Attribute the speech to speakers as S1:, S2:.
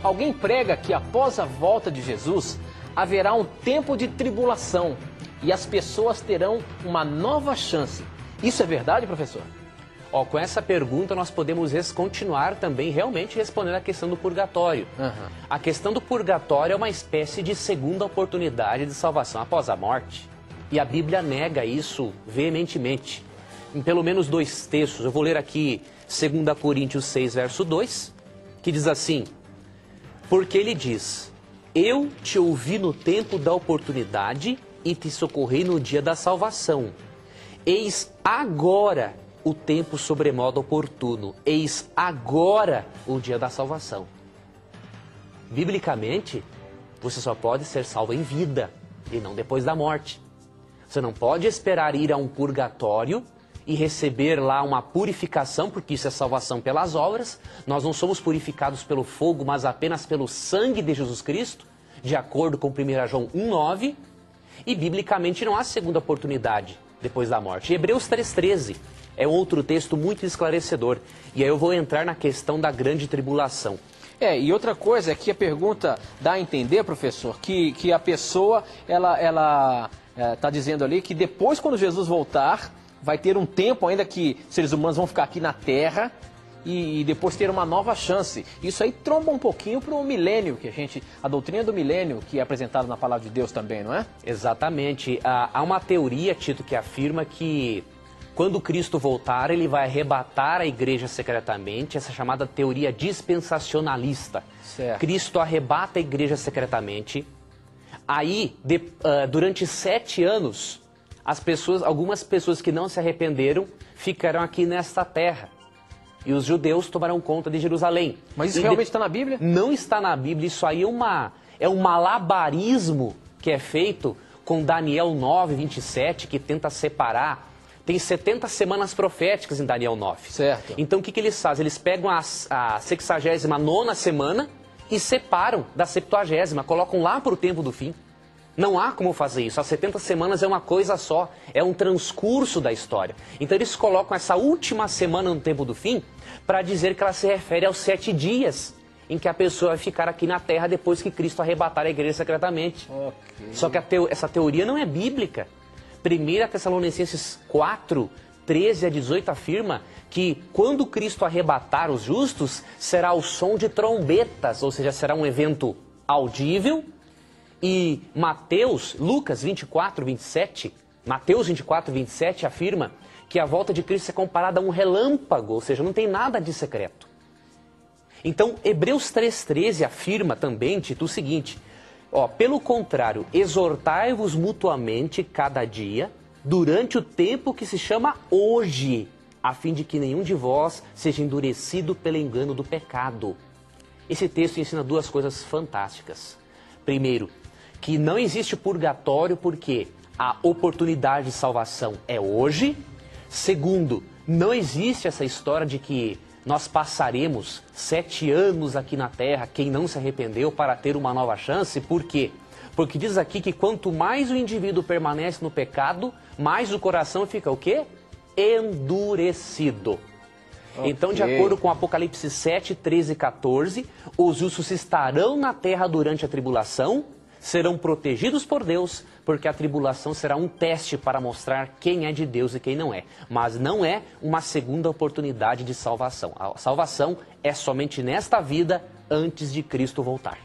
S1: Alguém prega que após a volta de Jesus, haverá um tempo de tribulação e as pessoas terão uma nova chance. Isso é verdade, professor?
S2: Com essa pergunta nós podemos continuar também realmente respondendo a questão do purgatório. A questão do purgatório é uma espécie de segunda oportunidade de salvação após a morte. E a Bíblia nega isso veementemente. Em pelo menos 2 textos, eu vou ler aqui 2 Coríntios 6, verso 2, que diz assim: porque ele diz, eu te ouvi no tempo da oportunidade e te socorri no dia da salvação. Eis agora o tempo sobremodo oportuno. Eis agora o dia da salvação. Biblicamente, você só pode ser salvo em vida e não depois da morte. Você não pode esperar ir a um purgatório e receber lá uma purificação, porque isso é salvação pelas obras. Nós não somos purificados pelo fogo, mas apenas pelo sangue de Jesus Cristo, de acordo com 1 João 1,9. E biblicamente não há segunda oportunidade depois da morte. Hebreus 3,13 é outro texto muito esclarecedor. E aí eu vou entrar na questão da grande tribulação.
S1: E outra coisa é que a pergunta dá a entender, professor, que a pessoa, ela está dizendo ali que depois, quando Jesus voltar, vai ter um tempo ainda que seres humanos vão ficar aqui na Terra e depois ter uma nova chance. Isso aí tromba um pouquinho para o milênio, a doutrina do milênio, que é apresentada na Palavra de Deus também, não é?
S2: Exatamente. Há uma teoria, Tito, que afirma que quando Cristo voltar, ele vai arrebatar a igreja secretamente, essa chamada teoria dispensacionalista.
S1: Certo.
S2: Cristo arrebata a igreja secretamente. Aí, durante 7 anos, algumas pessoas que não se arrependeram ficarão aqui nesta terra. E os judeus tomarão conta de Jerusalém.
S1: Mas isso realmente está na Bíblia?
S2: Não está na Bíblia. Isso aí é um malabarismo que é feito com Daniel 9, 27, que tenta separar. Tem 70 semanas proféticas em Daniel 9.
S1: Certo.
S2: Então o que eles fazem? Eles pegam a 69ª semana e separam da 70ª, colocam lá para o tempo do fim. Não há como fazer isso. As 70 semanas é uma coisa só, é um transcurso da história. Então eles colocam essa última semana no tempo do fim para dizer que ela se refere aos 7 dias em que a pessoa vai ficar aqui na terra depois que Cristo arrebatar a igreja secretamente.
S1: Okay.
S2: Só que essa teoria não é bíblica. 1 Tessalonicenses 4, 13 a 18 afirma que quando Cristo arrebatar os justos, será o som de trombetas, ou seja, será um evento audível. E Lucas 24, 27 afirma que a volta de Cristo é comparada a um relâmpago, ou seja, não tem nada de secreto. Então, Hebreus 3,13 afirma também, Tito, o seguinte: pelo contrário, exortai-vos mutuamente cada dia, durante o tempo que se chama hoje, a fim de que nenhum de vós seja endurecido pelo engano do pecado. Esse texto ensina 2 coisas fantásticas. Primeiro, que não existe purgatório porque a oportunidade de salvação é hoje. Segundo, não existe essa história de que nós passaremos 7 anos aqui na Terra, quem não se arrependeu, para ter uma nova chance. Por quê? Porque diz aqui que quanto mais o indivíduo permanece no pecado, mais o coração fica o quê? Endurecido. Okay. Então, de acordo com Apocalipse 7, 13 e 14, os justos estarão na terra durante a tribulação, serão protegidos por Deus, porque a tribulação será um teste para mostrar quem é de Deus e quem não é. Mas não é uma segunda oportunidade de salvação. A salvação é somente nesta vida, antes de Cristo voltar.